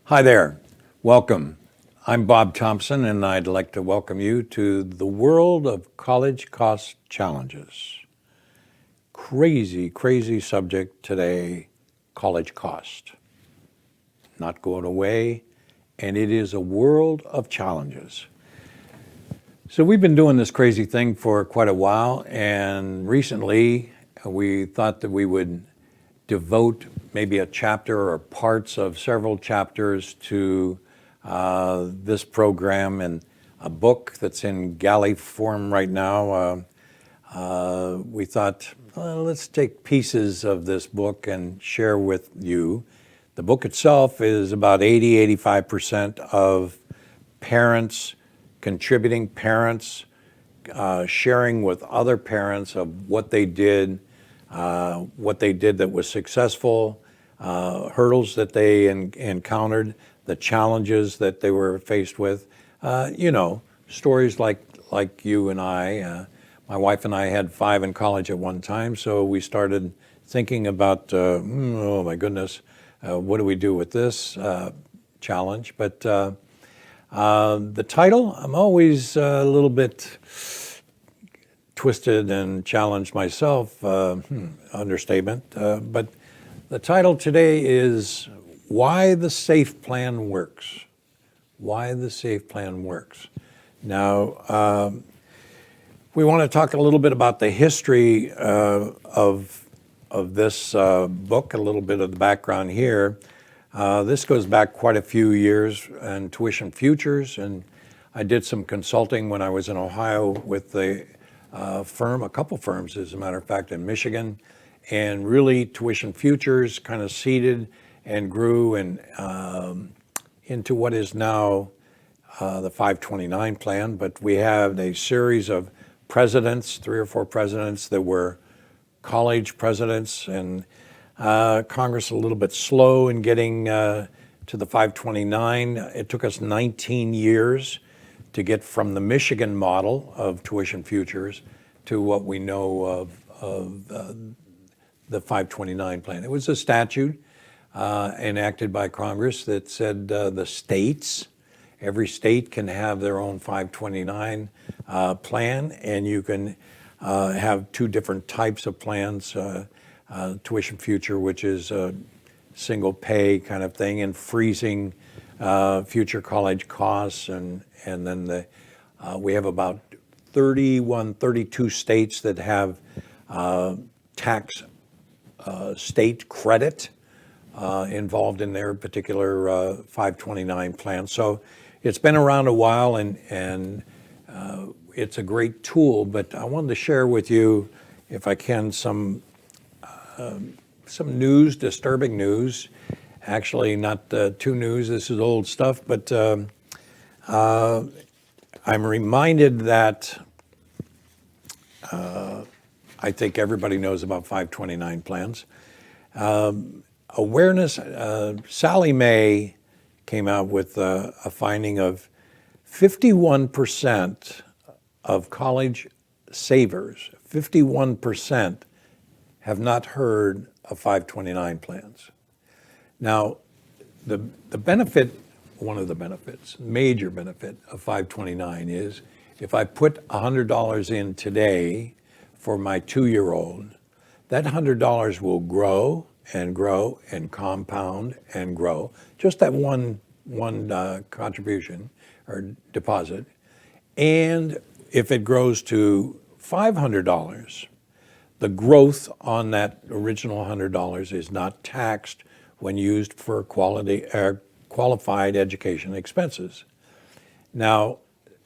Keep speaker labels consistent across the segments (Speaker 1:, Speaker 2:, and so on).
Speaker 1: Hi there. Welcome. I'm Bob Thompson, and I'd like to welcome you to the world of college cost challenges. Crazy, crazy subject today, college cost. Not going away, and it is a world of challenges. So we've been doing this crazy thing for quite a while, and recently we thought that we would devote maybe a chapter or parts of several chapters to this program and a book that's in galley form right now. We thought, let's take pieces of this book and share with you. The book itself is about 85% of parents, contributing parents, sharing with other parents of what they did that was successful, hurdles that they encountered, the challenges that they were faced with. Stories like you and I. My wife and I had 5 in college at one time, so we started thinking about, oh my goodness, what do we do with this challenge? But the title, I'm always a little bit twisted and challenged myself, understatement. But the title today is Why the Safe Plan Works. Why the Safe Plan Works. Now, we want to talk a little bit about the history of this book, a little bit of the background here. This goes back quite a few years in tuition futures, and I did some consulting when I was in Ohio with a couple firms, as a matter of fact, in Michigan, and really tuition futures kind of seeded and grew and into what is now the 529 plan. But we have a series of presidents, 3 or 4 presidents that were college presidents, and Congress a little bit slow in getting to the 529. It took us 19 years to get from the Michigan model of tuition futures to what we know of the 529 plan. It was a statute enacted by Congress that said every state can have their own 529 plan, and you can have 2 different types of plans, tuition future, which is a single pay kind of thing, and freezing future college costs, and then we have about 32 states that have tax state credit involved in their particular 529 plan. So it's been around a while, and it's a great tool, but I wanted to share with you, if I can, some news, disturbing news. Actually, not too news, this is old stuff, but I'm reminded that I think everybody knows about 529 plans. Awareness, Sally Mae came out with a finding of 51% of college savers, 51% have not heard of 529 plans. Now, the benefit, one of the benefits, major benefit of 529 is if I put $100 in today for my 2-year-old, that $100 will grow and compound and grow. Just that one contribution or deposit. And if it grows to $500, the growth on that original $100 is not taxed when used for qualified education expenses. Now,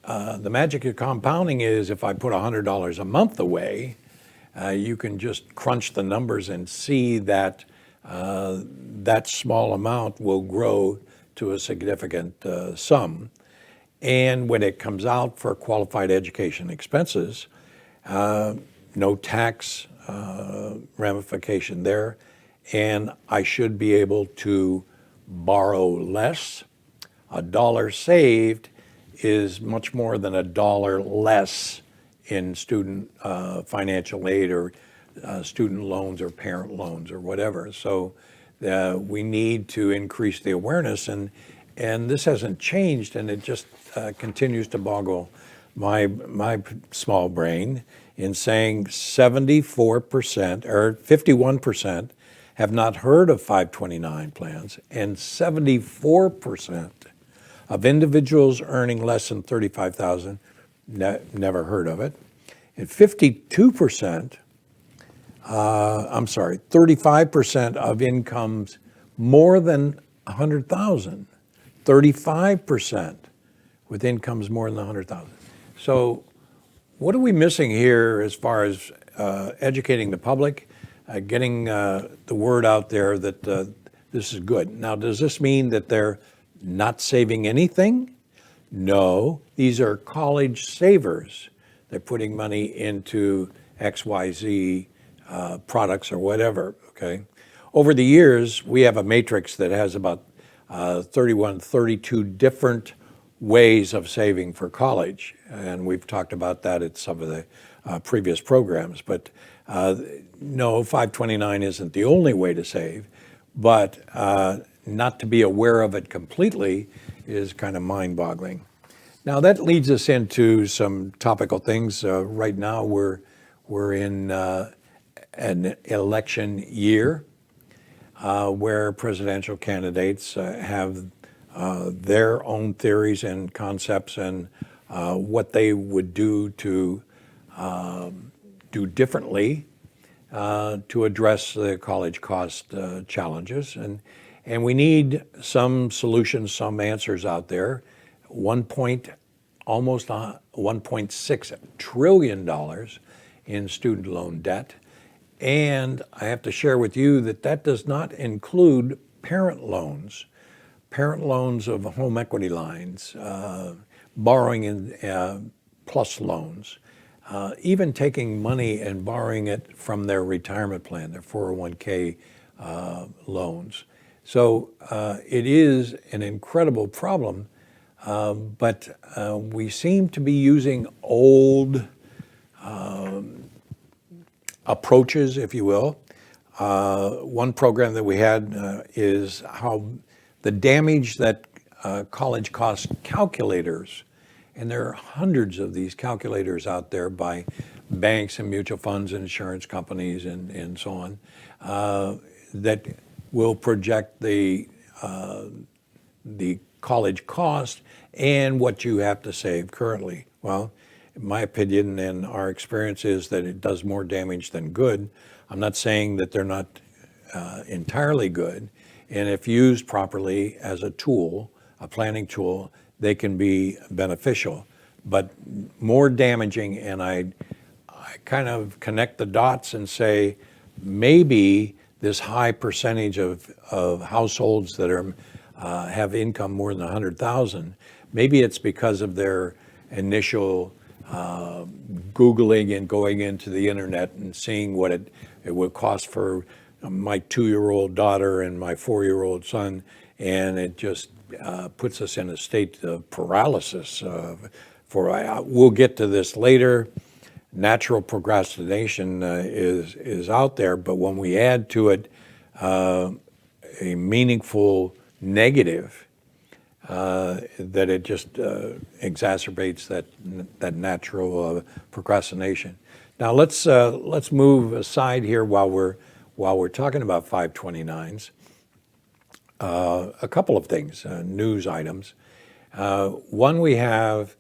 Speaker 1: the magic of compounding is if I put $100 a month away, you can just crunch the numbers and see that that small amount will grow to a significant sum. And when it comes out for qualified education expenses, no tax ramification there, and I should be able to borrow less. $1 saved is much more than $1 less in student financial aid or student loans or parent loans or whatever. So We need to increase the awareness, and this hasn't changed, and it just continues to boggle my small brain in saying 74% or 51% have not heard of 529 plans, and 74% of individuals earning less than 35,000 never heard of it, and 35% of incomes more than 100,000, 35% with incomes more than 100,000. So what are we missing here as far as educating the public, getting the word out there that this is good? Now, does this mean that they're not saving anything? No, these are college savers. They're putting money into XYZ products or whatever, okay? Over the years, we have a matrix that has about 31, 32 different ways of saving for college. And we've talked about that at some of the previous programs. But no, 529 isn't the only way to save, but not to be aware of it completely is kind of mind-boggling. Now that leads us into some topical things. Right now we're in an election year where presidential candidates have their own theories and concepts and what they would do to do differently to address the college cost challenges. And we need some solutions, some answers out there. Almost $1.6 trillion in student loan debt. And I have to share with you that does not include parent loans of home equity lines, borrowing in plus loans, even taking money and borrowing it from their retirement plan, their 401k loans. So it is an incredible problem, but we seem to be using old approaches, if you will. One program that we had is how the damage that college cost calculators, and there are hundreds of these calculators out there by banks and mutual funds and insurance companies and so on, that will project the college cost and what you have to save currently. Well, in my opinion and our experience is that it does more damage than good. I'm not saying that they're not entirely good, and if used properly as a tool, a planning tool, they can be beneficial, but more damaging. And I kind of connect the dots and say maybe this high percentage of households that are have income more than 100,000, maybe it's because of their initial Googling and going into the internet and seeing what it would cost for my 2-year-old daughter and my 4-year-old son, and it just puts us in a state of paralysis. We'll get to this later. Natural procrastination is out there, but when we add to it a meaningful negative, that it just exacerbates that natural procrastination. Now let's move aside here while we're talking about 529s. A couple of things, news items. One, we have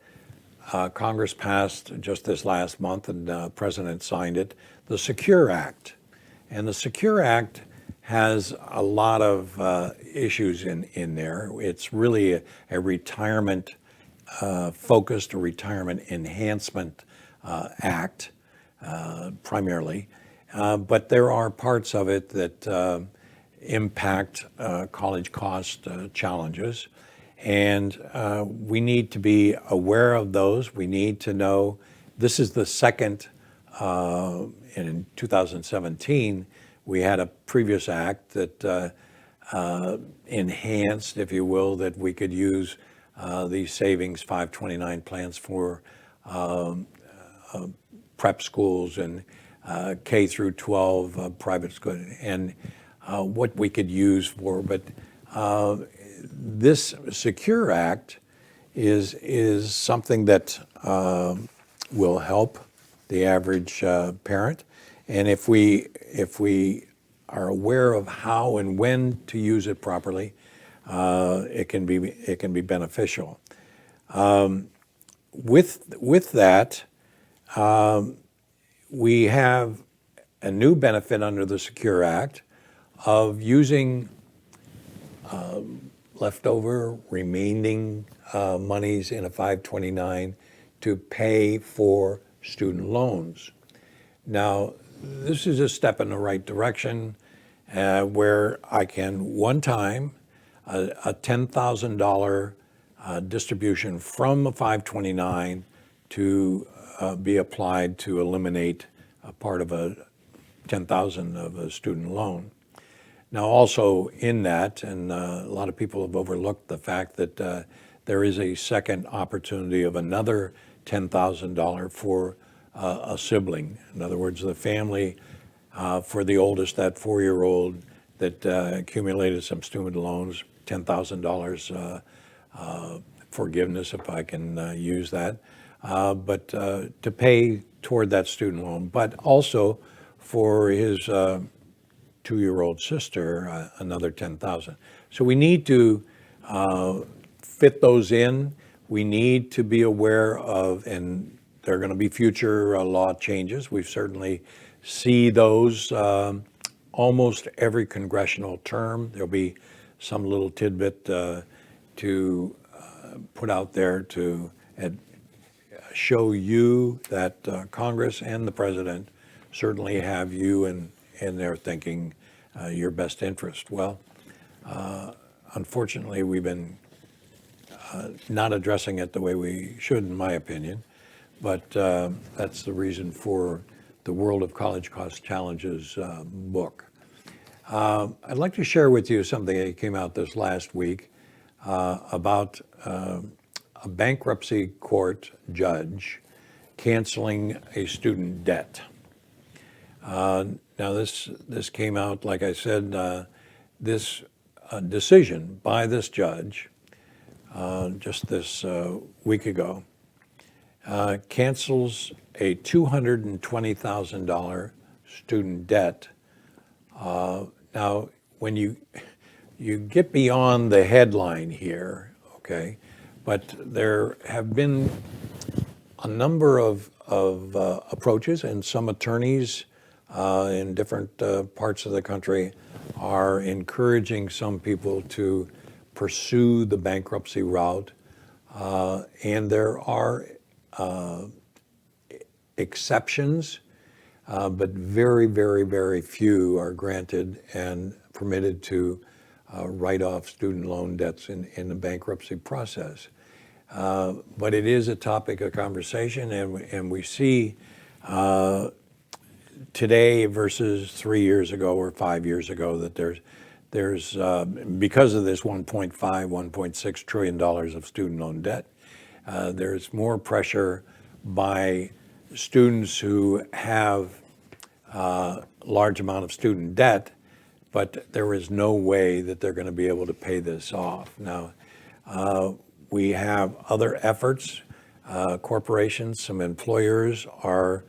Speaker 1: Congress passed just this last month, and the President signed it, the Secure Act. And the Secure Act has a lot of issues in there. It's really a retirement focused, a retirement enhancement act primarily. But there are parts of it that impact college cost challenges. And we need to be aware of those. We need to know this is the second, in 2017, we had a previous act that enhanced, if you will, that we could use these savings 529 plans for prep schools and K through 12 private schools. And what we could use for. But this Secure Act is something that will help the average parent, and if we are aware of how and when to use it properly, it can be beneficial. With that, we have a new benefit under the Secure Act of using leftover remaining monies in a 529 to pay for student loans. Now, this is a step in the right direction where I can one time a $10,000 distribution from a 529 to be applied to eliminate a part of a 10,000 of a student loan. Now, also in that, and a lot of people have overlooked the fact that there is a second opportunity of another $10,000 for a sibling. In other words, the family for the oldest, that 4-year-old that accumulated some student loans, $10,000 forgiveness, if I can use that, but to pay toward that student loan, but also for his 2-year-old sister, another 10,000. So we need to fit those in. We need to be aware of, and there are going to be future law changes. We certainly see those almost every congressional term. There'll be some little tidbit to put out there to show you that Congress and the president certainly have you in their thinking your best interest. Well, unfortunately, we've been not addressing it the way we should, in my opinion, but that's the reason for the World of College Cost Challenges book. I'd like to share with you something that came out this last week about a bankruptcy court judge canceling a student debt. Now this came out, like I said, this decision by this judge just this week ago cancels a $220,000 student debt. Now, when you get beyond the headline here, okay, but there have been a number of approaches, and some attorneys in different parts of the country are encouraging some people to pursue the bankruptcy route, and there are exceptions, but very, very, very few are granted and permitted to write off student loan debts in the bankruptcy process. But it is a topic of conversation, and we see today versus 3 years ago or 5 years ago that there's because of this $1.6 trillion of student loan debt, there's more pressure by students who have large amount of student debt, but there is no way that they're going to be able to pay this off. Now, we have other efforts. Corporations, some employers are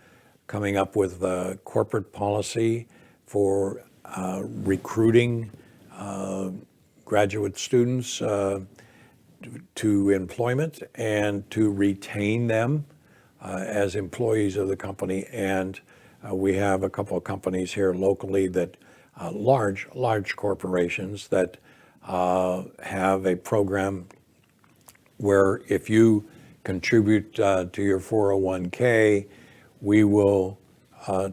Speaker 1: coming up with a corporate policy for recruiting graduate students to employment and to retain them as employees of the company. And we have a couple of companies here locally that large corporations that have a program where if you contribute to your 401k, we will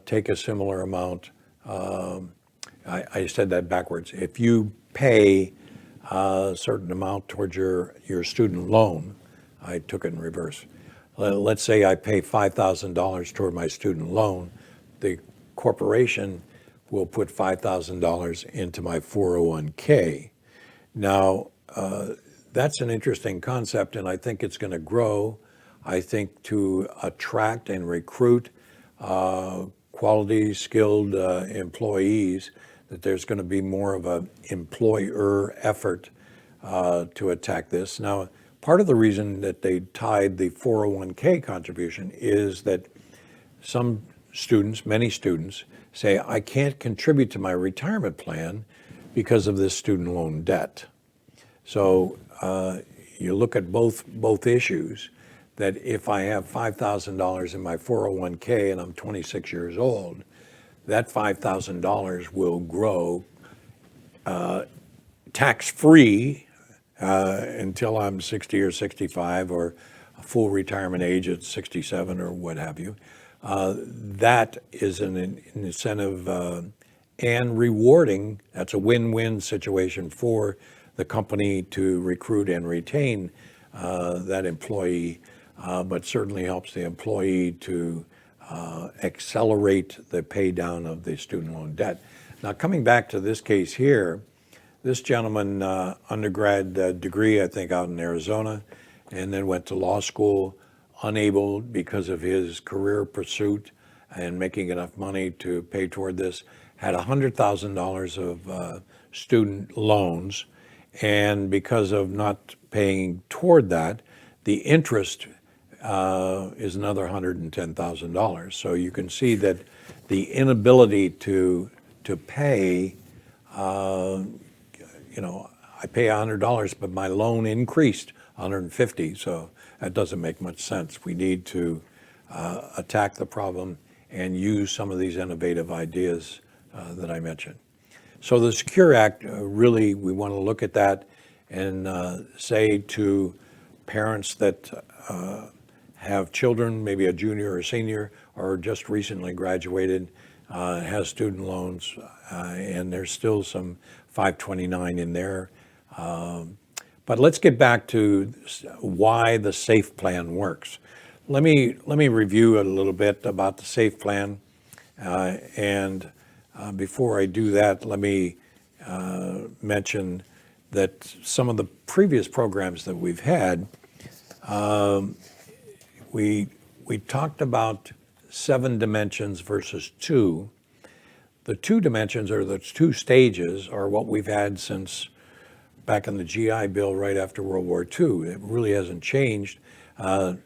Speaker 1: take a similar amount. I said that backwards. If you pay a certain amount towards your student loan, I took it in reverse. Let's say I pay $5,000 toward my student loan. The corporation will put $5,000 into my 401k. Now, that's an interesting concept, and I think it's going to grow. I think to attract and recruit quality, skilled employees, that there's going to be more of an employer effort to attack this. Now, part of the reason that they tied the 401k contribution is that some students, many students, say, I can't contribute to my retirement plan because of this student loan debt. So you look at both issues, that if I have $5,000 in my 401k and I'm 26 years old, that $5,000 will grow tax-free until I'm 60 or 65 or a full retirement age at 67 or what have you. That is an incentive and rewarding. That's a win-win situation for the company to recruit and retain that employee, but certainly helps the employee to accelerate the pay down of the student loan debt. Now, coming back to this case here, this gentleman, undergrad degree, I think, out in Arizona, and then went to law school, unable because of his career pursuit and making enough money to pay toward this, had $100,000 of student loans, and because of not paying toward that, the interest is another $110,000. So you can see that the inability to pay, I pay $100, but my loan increased $150, so that doesn't make much sense. We need to attack the problem and use some of these innovative ideas that I mentioned. So the Secure Act, really, we want to look at that and say to parents that have children, maybe a junior or senior, or just recently graduated, has student loans, and there's still some 529 in there. But let's get back to why the SAFE plan works. Let me review a little bit about the SAFE plan, and before I do that, let me mention that some of the previous programs that we've had, we talked about 7 dimensions versus 2. The 2 dimensions, or the 2 stages, are what we've had since back in the GI Bill right after World War II. It really hasn't changed. The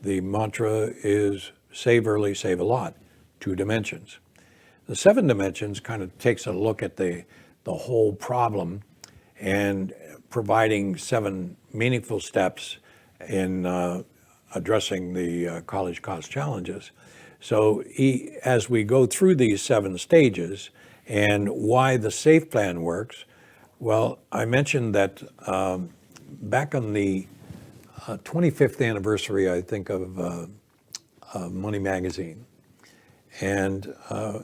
Speaker 1: mantra is save early, save a lot, 2 dimensions. The 7 dimensions kind of takes a look at the whole problem and providing 7 meaningful steps in addressing the college cost challenges. So as we go through these 7 stages and why the SAFE plan works, well, I mentioned that back on the 25th anniversary, I think, of Money Magazine, and a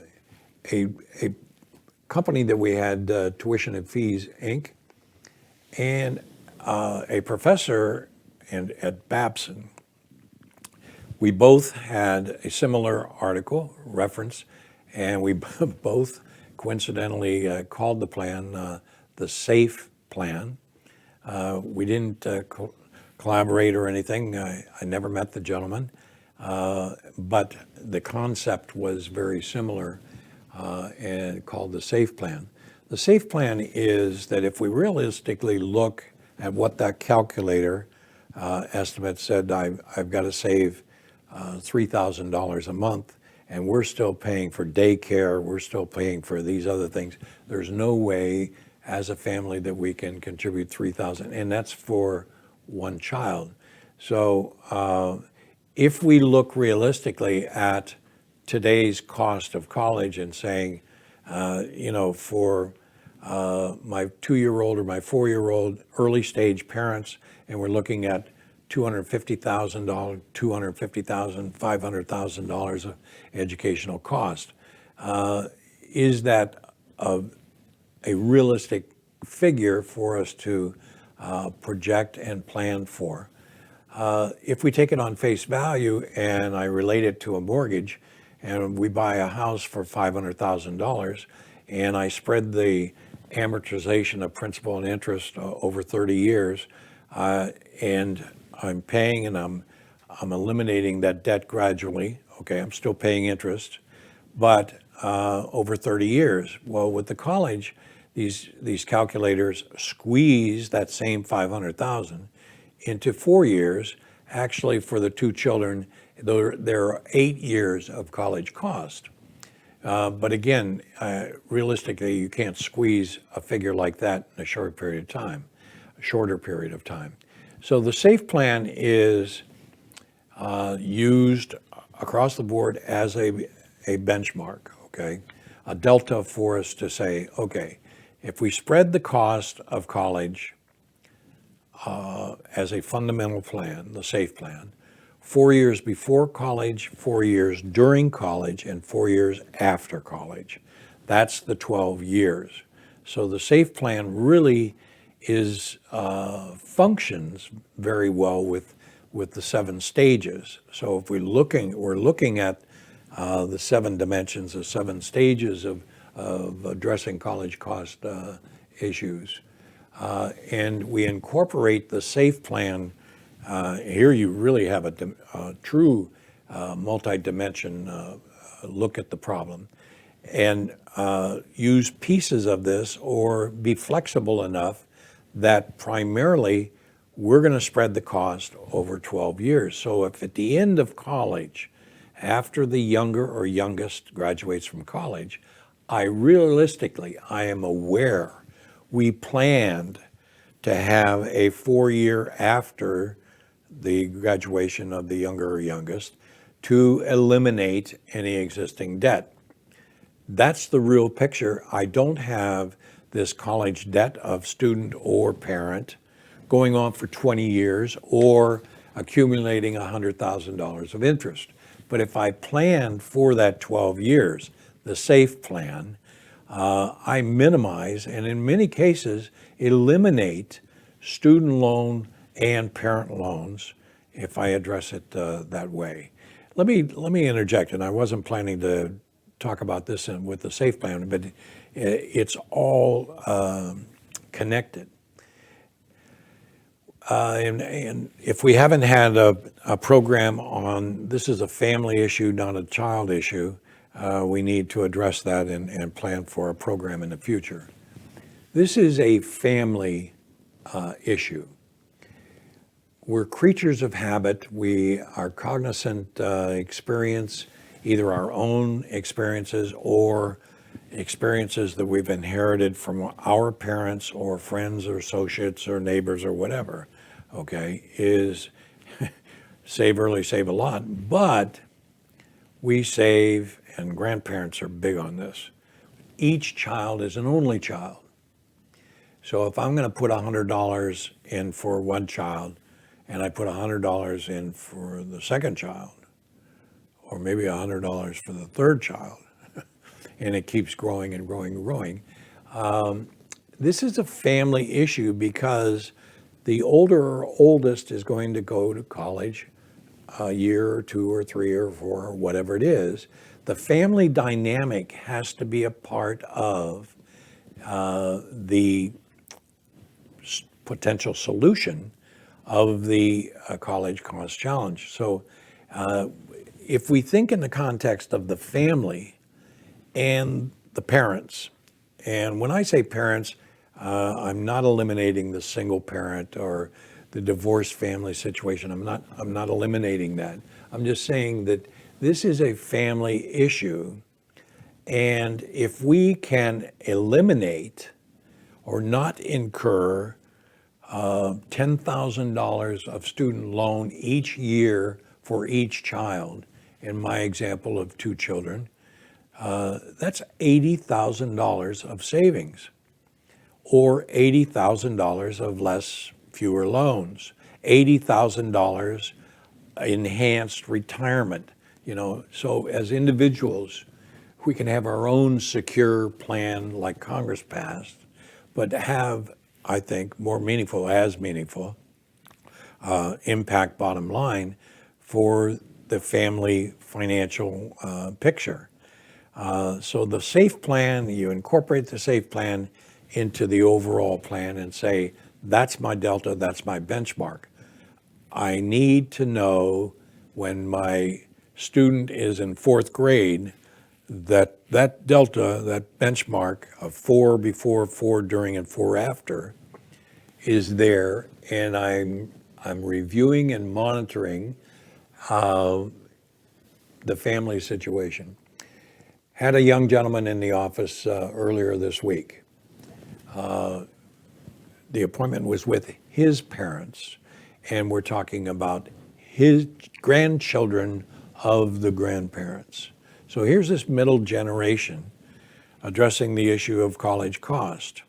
Speaker 1: company that we had, Tuition and Fees, Inc., and a professor at Babson. We both had a similar article reference, and we both coincidentally called the plan the SAFE plan. We didn't collaborate or anything. I never met the gentleman, but the concept was very similar and called the SAFE plan. The SAFE plan is that if we realistically look at what that calculator estimate said, I've got to save $3,000 a month, and we're still paying for daycare, we're still paying for these other things. There's no way as a family that we can contribute $3,000, and that's for one child. So if we look realistically at today's cost of college and saying, for my 2-year-old or my 4-year-old early stage parents, and we're looking at $250,000, $250,000, $500,000 of educational cost. Is that a realistic figure for us to project and plan for? If we take it on face value and I relate it to a mortgage, and we buy a house for $500,000, and I spread the amortization of principal and interest over 30 years, and I'm paying and I'm eliminating that debt gradually. Okay, I'm still paying interest, but over 30 years. Well, with the college, these calculators squeeze that same 500,000 into 4 years. Actually, for the two children, there are 8 years of college cost. But again, realistically, you can't squeeze a figure like that in a short period of time, a shorter period of time. So the SAFE plan is used across the board as a benchmark, okay? A delta for us to say, okay, if we spread the cost of college as a fundamental plan, the SAFE plan, 4 years before college, 4 years during college, and 4 years after college. That's the 12 years. So the SAFE plan really is functions very well with the 7 stages. So if we're looking at the 7 dimensions, the 7 stages of addressing college cost issues, and we incorporate the SAFE plan. Here you really have a true multi-dimension look at the problem, and use pieces of this, or be flexible enough that primarily we're going to spread the cost over 12 years. So if at the end of college, after the younger or youngest graduates from college, I am aware we planned to have a 4-year after the graduation of the younger or youngest to eliminate any existing debt. That's the real picture. I don't have this college debt of student or parent going on for 20 years or accumulating $100,000 of interest. But if I planned for that 12 years, the SAFE plan, I minimize, and in many cases eliminate, student loan and parent loans if I address it that way. Let me interject, and I wasn't planning to talk about this with the SAFE plan, but it's all connected. And if we haven't had a program on, this is a family issue, not a child issue, we need to address that and plan for a program in the future. This is a family issue. We're creatures of habit. We are cognizant experience, either our own experiences or experiences that we've inherited from our parents or friends or associates or neighbors or whatever, okay, is save early, save a lot. But we save, and grandparents are big on this. Each child is an only child. So if I'm going to put $100 in for one child, and I put $100 in for the second child, or maybe $100 for the third child, and it keeps growing and growing and growing. This is a family issue because the older or oldest is going to go to college a year or 2 or 3 or 4 or whatever it is. The family dynamic has to be a part of the potential solution of the college cost challenge. So if we think in the context of the family and the parents, and when I say parents, I'm not eliminating the single parent or the divorced family situation. I'm not eliminating that. I'm just saying that this is a family issue, and if we can eliminate or not incur $10,000 of student loan each year for each child, in my example of 2 children, that's $80,000 of savings, or $80,000 of fewer loans, $80,000 enhanced retirement. So as individuals, we can have our own secure plan like Congress passed, but have, I think, more meaningful impact bottom line for the family financial picture. So the SAFE plan, you incorporate the SAFE plan into the overall plan and say, that's my delta, that's my benchmark. I need to know when my student is in 4th grade that delta, that benchmark of 4 before, 4 during, and 4 after is there, and I'm reviewing and monitoring the family situation. Had a young gentleman in the office earlier this week. The appointment was with his parents, and we're talking about his grandchildren of the grandparents. So here's this middle generation addressing the issue of college cost.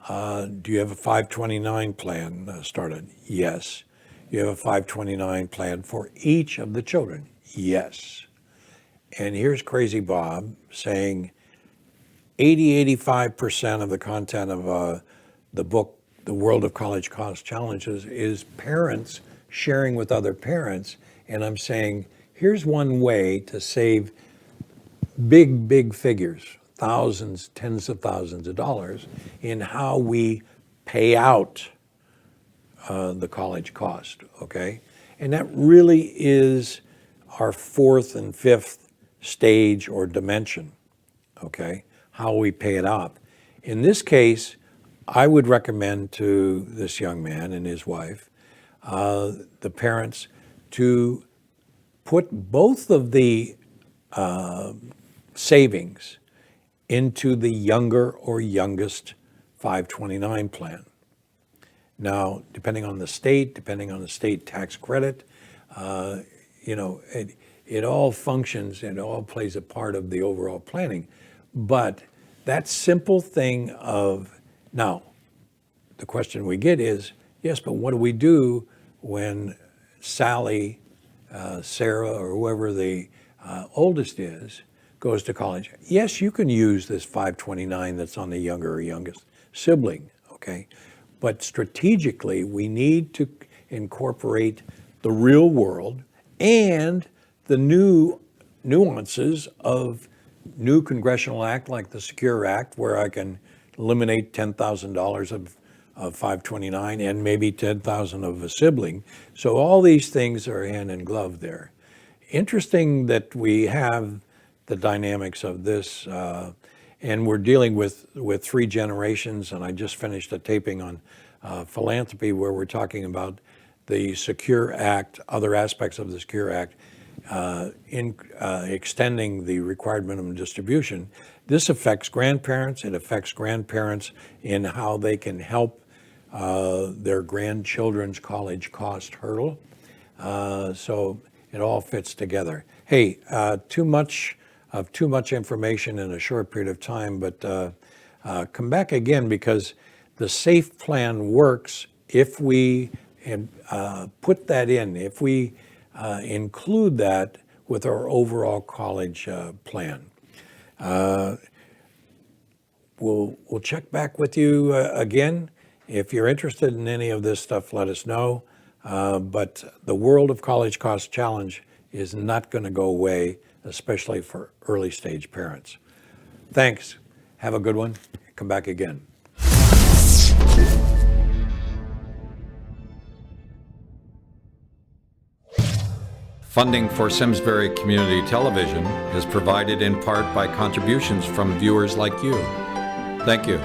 Speaker 1: Do you have a 529 plan started? Yes. You have a 529 plan for each of the children? Yes. And here's Crazy Bob saying 85% of the content of the book, The World of College Cost Challenges, is parents sharing with other parents. And I'm saying, here's one way to save big figures, thousands, tens of thousands of dollars in how we pay out the college cost, okay? And that really is our fourth and fifth stage or dimension, okay? How we pay it out. In this case, I would recommend to this young man and his wife, the parents, to put both of the savings into the younger or youngest 529 plan. Now, depending on the state tax credit, it all functions, it all plays a part of the overall planning. But that simple thing of, now, the question we get is, yes, but what do we do when Sally, Sarah, or whoever the oldest is, goes to college? Yes, you can use this 529 that's on the younger or youngest sibling, okay? But strategically, we need to incorporate the real world and the new nuances of new congressional act like the Secure Act, where I can eliminate $10,000 of 529 and maybe $10,000 of a sibling. So all these things are hand in glove there. Interesting that we have the dynamics of this, and we're dealing with 3 generations, and I just finished a taping on philanthropy where we're talking about the Secure Act, other aspects of the Secure Act, in extending the required minimum distribution. This affects grandparents. It affects grandparents in how they can help their grandchildren's college cost hurdle. So it all fits together. Hey, too much information in a short period of time, but come back again, because the SAFE plan works if we put that in, if we include that with our overall college plan. We'll check back with you again. If you're interested in any of this stuff, let us know. But the World of College Cost Challenge is not going to go away, especially for early stage parents. Thanks. Have a good one. Come back again.
Speaker 2: Funding for Simsbury Community Television is provided in part by contributions from viewers like you. Thank you.